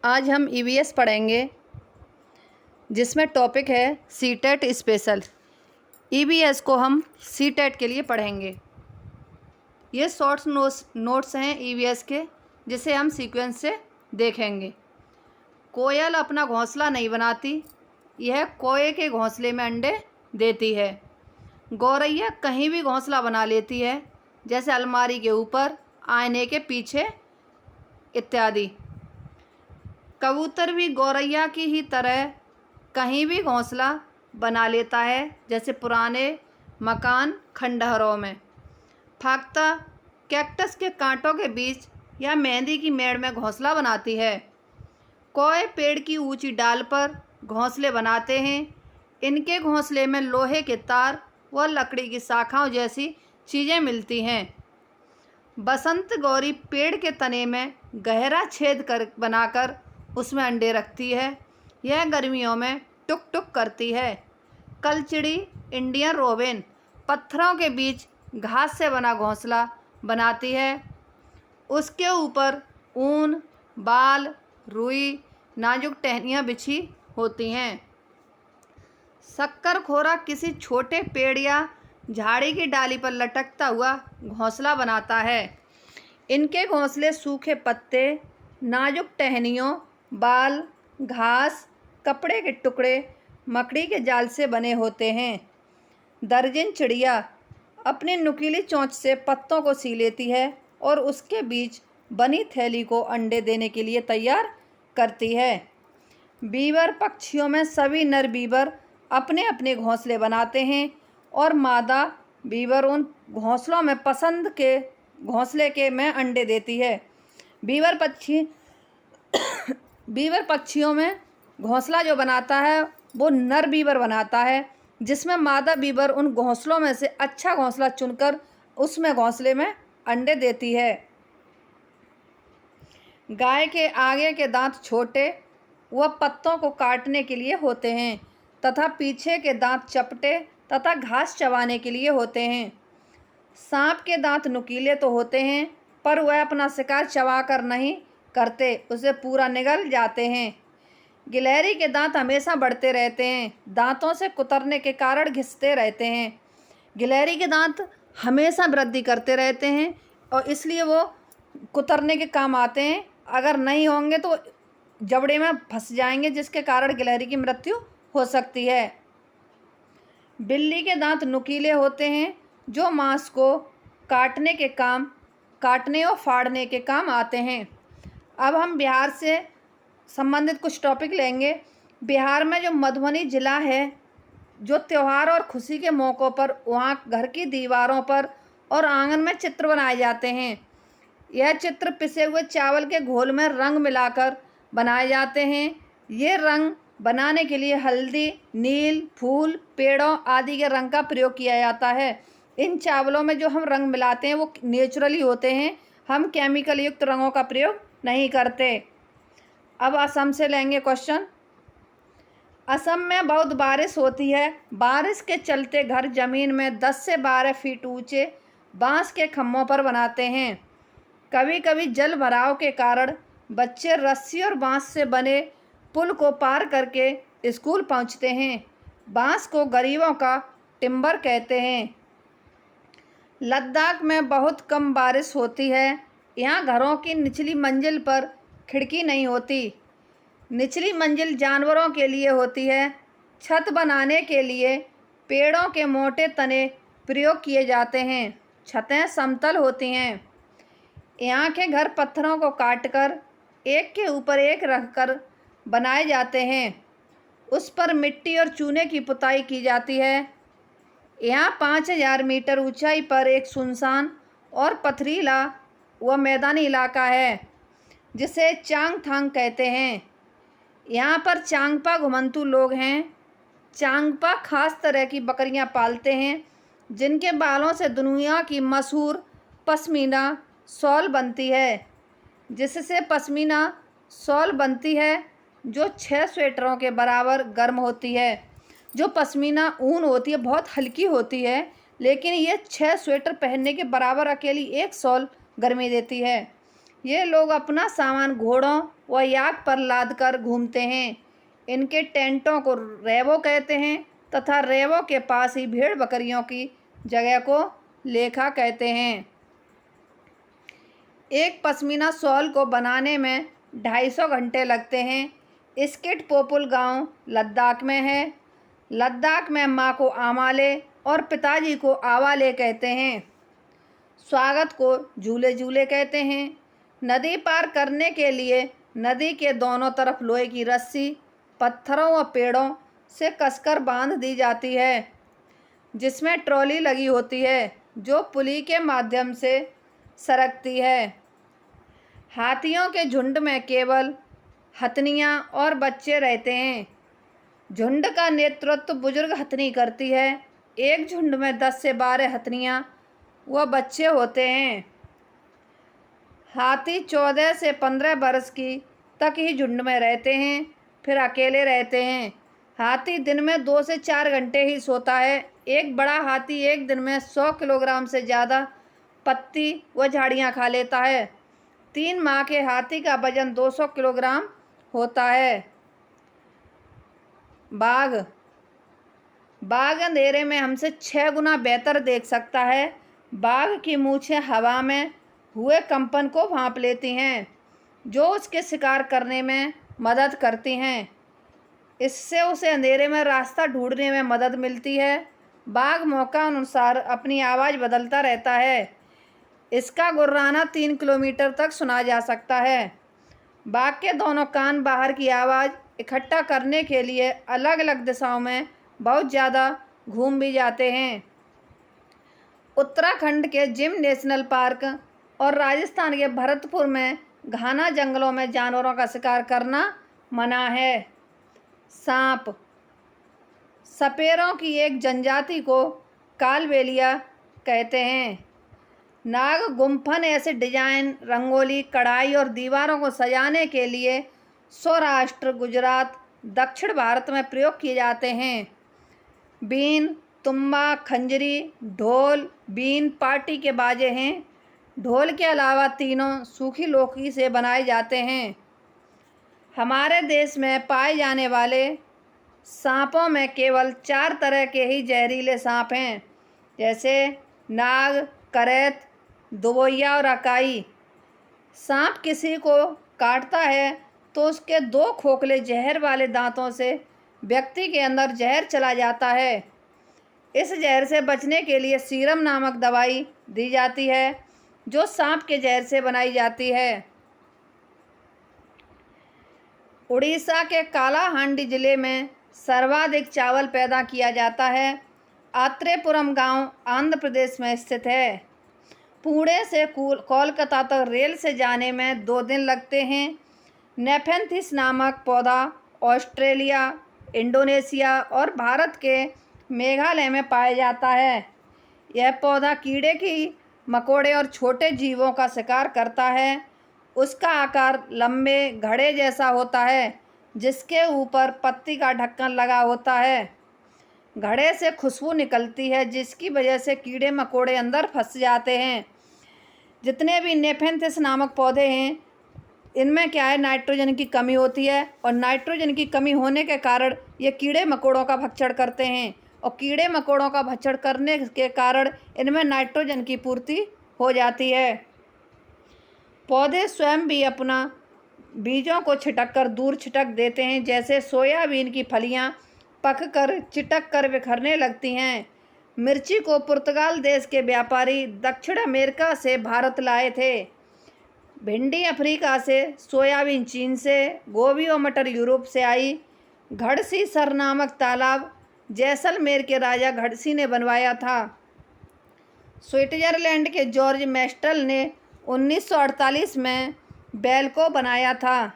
आज हम ईवीएस पढ़ेंगे जिसमें टॉपिक है सीटेट स्पेशल। ईवीएस को हम सीटेट के लिए पढ़ेंगे। ये शॉर्ट्स नोट्स हैं ईवीएस के, जिसे हम सीक्वेंस से देखेंगे। कोयल अपना घोंसला नहीं बनाती, यह कोए के घोंसले में अंडे देती है। गौरैया कहीं भी घोंसला बना लेती है, जैसे अलमारी के ऊपर, आईने के पीछे इत्यादि। कबूतर भी गौरैया की ही तरह कहीं भी घोंसला बना लेता है, जैसे पुराने मकान खंडहरों में। फाख्ता कैक्टस के कांटों के बीच या मेहंदी की मेड़ में घोंसला बनाती है। कोए पेड़ की ऊंची डाल पर घोंसले बनाते हैं। इनके घोंसले में लोहे के तार व लकड़ी की शाखाओं जैसी चीज़ें मिलती हैं। बसंत गौरी पेड़ के तने में गहरा छेद बनाकर उसमें अंडे रखती है। यह गर्मियों में टुक टुक करती है। कलचिड़ी इंडियन रोबिन पत्थरों के बीच घास से बना घोंसला बनाती है। उसके ऊपर ऊन, बाल, रुई, नाजुक टहनियाँ बिछी होती हैं। शक्करखोरा किसी छोटे पेड़ या झाड़ी की डाली पर लटकता हुआ घोंसला बनाता है। इनके घोंसले सूखे पत्ते, नाजुक टहनियों, बाल, घास, कपड़े के टुकड़े, मकड़ी के जाल से बने होते हैं। दर्जन चिड़िया अपनी नुकीली चोंच से पत्तों को सी लेती है और उसके बीच बनी थैली को अंडे देने के लिए तैयार करती है। बीवर पक्षियों में सभी नर बीवर अपने अपने घोंसले बनाते हैं और मादा बीवर उन घोंसलों में पसंद के घोंसले के में अंडे देती है। बीवर पक्षियों में घोंसला जो बनाता है वो नर बीवर बनाता है, जिसमें मादा बीवर उन घोंसलों में से अच्छा घोंसला चुनकर उसमें घोंसले में अंडे देती है। गाय के आगे के दांत छोटे व पत्तों को काटने के लिए होते हैं तथा पीछे के दांत चपटे तथा घास चबाने के लिए होते हैं। सांप के दांत नुकीले तो होते हैं, पर वह अपना शिकार चबाकर नहीं करते, उसे पूरा निगल जाते हैं। गिलहरी के दांत हमेशा बढ़ते रहते हैं, दांतों से कुतरने के कारण घिसते रहते हैं। गिलहरी के दांत हमेशा वृद्धि करते रहते हैं और इसलिए वो कुतरने के काम आते हैं। अगर नहीं होंगे तो जबड़े में फंस जाएंगे, जिसके कारण गिलहरी की मृत्यु हो सकती है। बिल्ली के दांत नुकीले होते हैं, जो मांस को काटने और फाड़ने के काम आते हैं। अब हम बिहार से संबंधित कुछ टॉपिक लेंगे। बिहार में जो मधुबनी ज़िला है, जो त्यौहार और खुशी के मौक़ों पर वहाँ घर की दीवारों पर और आंगन में चित्र बनाए जाते हैं। यह चित्र पिसे हुए चावल के घोल में रंग मिलाकर बनाए जाते हैं। ये रंग बनाने के लिए हल्दी, नील, फूल, पेड़ों आदि के रंग का प्रयोग किया जाता है। इन चावलों में जो हम रंग मिलाते हैं वो नेचुरली होते हैं, हम केमिकल युक्त रंगों का प्रयोग नहीं करते। अब असम से लेंगे क्वेश्चन। असम में बहुत बारिश होती है। बारिश के चलते घर ज़मीन में 10 से 12 फीट ऊंचे बांस के खम्भों पर बनाते हैं। कभी कभी जल भराव के कारण बच्चे रस्सी और बांस से बने पुल को पार करके स्कूल पहुंचते हैं। बांस को गरीबों का टिम्बर कहते हैं। लद्दाख में बहुत कम बारिश होती है। यहाँ घरों की निचली मंजिल पर खिड़की नहीं होती। निचली मंजिल जानवरों के लिए होती है। छत बनाने के लिए पेड़ों के मोटे तने प्रयोग किए जाते हैं। छतें समतल होती हैं। यहाँ के घर पत्थरों को काटकर एक के ऊपर एक रखकर बनाए जाते हैं। उस पर मिट्टी और चूने की पुताई की जाती है। यहाँ 5000 मीटर ऊंचाई पर एक सुनसान और पथरीला व मैदानी इलाका है, जिसे चांगथांग कहते हैं। यहाँ पर चांगपा घुमंतू लोग हैं। चांगपा खास तरह की बकरियाँ पालते हैं, जिनके बालों से दुनिया की मशहूर पश्मीना शॉल बनती है। जिससे पश्मीना शॉल बनती है, जो 6 स्वेटरों के बराबर गर्म होती है। जो पश्मीना ऊन होती है बहुत हल्की होती है, लेकिन ये 6 स्वेटर पहनने के बराबर अकेली एक शॉल गर्मी देती है। ये लोग अपना सामान घोड़ों व याक पर लाद कर घूमते हैं। इनके टेंटों को रेवो कहते हैं तथा रेवो के पास ही भेड़ बकरियों की जगह को लेखा कहते हैं। एक पश्मीना शॉल को बनाने में 250 घंटे लगते हैं। स्किट पोपुल गांव लद्दाख में है। लद्दाख में माँ को आमाले और पिताजी को आवाले कहते हैं। स्वागत को झूले झूले कहते हैं। नदी पार करने के लिए नदी के दोनों तरफ लोहे की रस्सी पत्थरों व पेड़ों से कसकर बांध दी जाती है, जिसमें ट्रॉली लगी होती है जो पुली के माध्यम से सरकती है। हाथियों के झुंड में केवल हथनियाँ और बच्चे रहते हैं। झुंड का नेतृत्व बुजुर्ग हथनी करती है। एक झुंड में 10 से 12 हथनियाँ व बच्चे होते हैं। हाथी 14 से 15 वर्ष की तक ही झुंड में रहते हैं, फिर अकेले रहते हैं। हाथी दिन में 2 से 4 घंटे ही सोता है। एक बड़ा हाथी एक दिन में 100 किलोग्राम से ज़्यादा पत्ती व झाड़ियाँ खा लेता है। 3 माह के हाथी का वजन 200 किलोग्राम होता है। बाघ अंधेरे में हमसे 6 गुना बेहतर देख सकता है। बाघ की मूछें हवा में हुए कंपन को भांप लेती हैं, जो उसके शिकार करने में मदद करती हैं। इससे उसे अंधेरे में रास्ता ढूंढने में मदद मिलती है। बाघ मौका अनुसार अपनी आवाज़ बदलता रहता है। इसका गुर्राना 3 किलोमीटर तक सुना जा सकता है। बाघ के दोनों कान बाहर की आवाज़ इकट्ठा करने के लिए अलग अलग दिशाओं में बहुत ज़्यादा घूम भी जाते हैं। उत्तराखंड के जिम नेशनल पार्क और राजस्थान के भरतपुर में घना जंगलों में जानवरों का शिकार करना मना है। सांप सपेरों की एक जनजाति को कालबेलिया कहते हैं। नाग गुम्फन ऐसे डिजाइन, रंगोली, कढ़ाई और दीवारों को सजाने के लिए सौराष्ट्र, गुजरात, दक्षिण भारत में प्रयोग किए जाते हैं। बीन, तुम्बा, खंजरी, ढोल, बीन पार्टी के बाजे हैं। ढोल के अलावा तीनों सूखी लौकी से बनाए जाते हैं। हमारे देश में पाए जाने वाले सांपों में केवल 4 तरह के ही जहरीले सांप हैं, जैसे नाग, करैत, दुबोइया और अकाई। सांप किसी को काटता है तो उसके 2 खोखले जहर वाले दांतों से व्यक्ति के अंदर जहर चला जाता है। इस जहर से बचने के लिए सीरम नामक दवाई दी जाती है, जो सांप के जहर से बनाई जाती है। उड़ीसा के कालाहांडी जिले में सर्वाधिक चावल पैदा किया जाता है। आत्रेपुरम गांव आंध्र प्रदेश में स्थित है। पुणे से कोलकाता तक रेल से जाने में 2 दिन लगते हैं। नेफेंथिस नामक पौधा ऑस्ट्रेलिया, इंडोनेशिया और भारत के मेघालय में पाया जाता है। यह पौधा कीड़े की मकोड़े और छोटे जीवों का शिकार करता है। उसका आकार लंबे घड़े जैसा होता है, जिसके ऊपर पत्ती का ढक्कन लगा होता है। घड़े से खुशबू निकलती है, जिसकी वजह से कीड़े मकोड़े अंदर फंस जाते हैं। जितने भी नेफेंथिस नामक पौधे हैं, इनमें क्या है, नाइट्रोजन की कमी होती है और नाइट्रोजन की कमी होने के कारण ये कीड़े मकोड़ों का भक्षण करते हैं और कीड़े मकोड़ों का भक्षण करने के कारण इनमें नाइट्रोजन की पूर्ति हो जाती है। पौधे स्वयं भी अपना बीजों को छिटक कर दूर छिटक देते हैं, जैसे सोयाबीन की फलियां पककर चिटक कर बिखरने लगती हैं। मिर्ची को पुर्तगाल देश के व्यापारी दक्षिण अमेरिका से भारत लाए थे। भिंडी अफ्रीका से, सोयाबीन चीन से, गोभी और मटर यूरोप से आई। घड़सी सर नामक तालाब जैसलमेर के राजा घड़सी ने बनवाया था। स्विट्जरलैंड के जॉर्ज मेस्टल ने 1948 में बेलको बनाया था।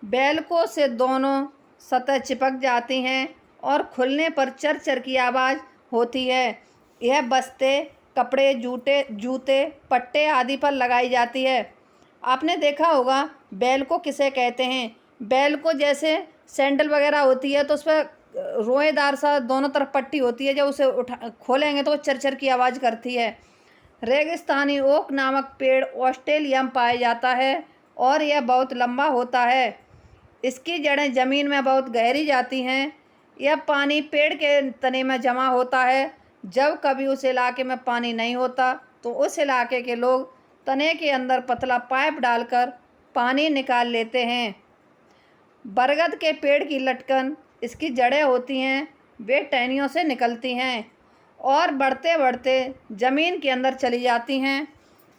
बेलको से दोनों सतह चिपक जाती हैं और खुलने पर चर चर की आवाज़ होती है। यह बस्ते, कपड़े, जूते, पट्टे आदि पर लगाई जाती है। आपने देखा होगा बेलको किसे कहते हैं। बेलको जैसे सैंडल वगैरह होती है तो उस पर रोएदार सा दोनों तरफ पट्टी होती है, जब उसे खोलेंगे तो वो चरचर की आवाज़ करती है। रेगिस्तानी ओक नामक पेड़ ऑस्ट्रेलिया में पाया जाता है और यह बहुत लंबा होता है। इसकी जड़ें ज़मीन में बहुत गहरी जाती हैं। यह पानी पेड़ के तने में जमा होता है। जब कभी उस इलाके में पानी नहीं होता तो उस इलाके के लोग तने के अंदर पतला पाइप डालकर पानी निकाल लेते हैं। बरगद के पेड़ की लटकन, इसकी जड़ें होती हैं, वे टहनियों से निकलती हैं और बढ़ते बढ़ते ज़मीन के अंदर चली जाती हैं।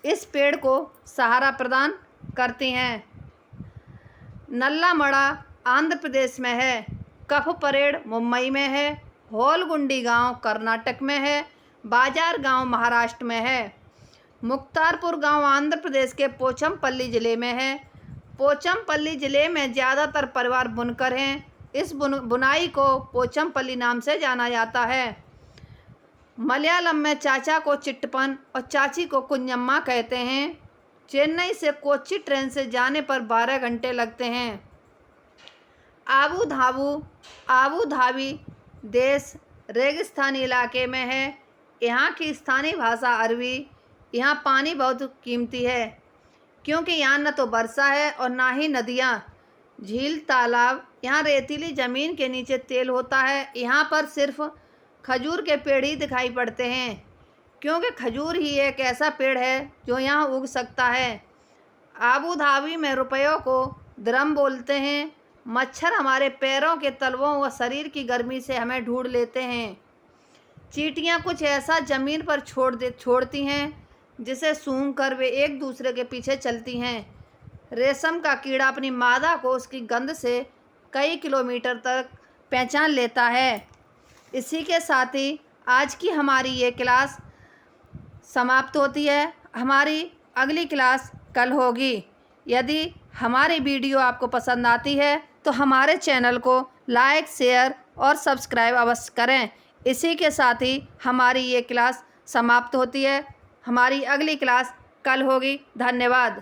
इस पेड़ को सहारा प्रदान करती हैं। नल्लामड़ा आंध्र प्रदेश में है। कफ परेड़ मुंबई में है। होलगुंडी गांव कर्नाटक में है। बाजार गांव महाराष्ट्र में है। मुख्तारपुर गांव आंध्र प्रदेश के पोचमपल्ली ज़िले में है। पोचमपल्ली ज़िले में ज़्यादातर परिवार बुनकर हैं। इस बुनाई को पोचमपल्ली नाम से जाना जाता है। मलयालम में चाचा को चिट्टपन और चाची को कुंजम्मा कहते हैं। चेन्नई से कोच्चि ट्रेन से जाने पर 12 घंटे लगते हैं। आबू धाबी देश रेगिस्तानी इलाके में है। यहाँ की स्थानीय भाषा अरबी। यहाँ पानी बहुत कीमती है क्योंकि यहाँ न तो वर्षा है और ना ही नदियाँ, झील, तालाब। यहाँ रेतीली ज़मीन के नीचे तेल होता है। यहाँ पर सिर्फ खजूर के पेड़ ही दिखाई पड़ते हैं क्योंकि खजूर ही एक ऐसा पेड़ है जो यहाँ उग सकता है। आबू धाबी में रुपयों को दिरहम बोलते हैं। मच्छर हमारे पैरों के तलवों व शरीर की गर्मी से हमें ढूंढ लेते हैं। चींटियाँ कुछ ऐसा ज़मीन पर छोड़ती हैं जिसे सूंघ कर वे एक दूसरे के पीछे चलती हैं। रेशम का कीड़ा अपनी मादा को उसकी गंध से कई किलोमीटर तक पहचान लेता है। इसी के साथ ही आज की हमारी ये क्लास समाप्त होती है। हमारी अगली क्लास कल होगी। यदि हमारी वीडियो आपको पसंद आती है तो हमारे चैनल को लाइक, शेयर और सब्सक्राइब अवश्य करें। इसी के साथ ही हमारी ये क्लास समाप्त होती है। हमारी अगली क्लास कल होगी। धन्यवाद।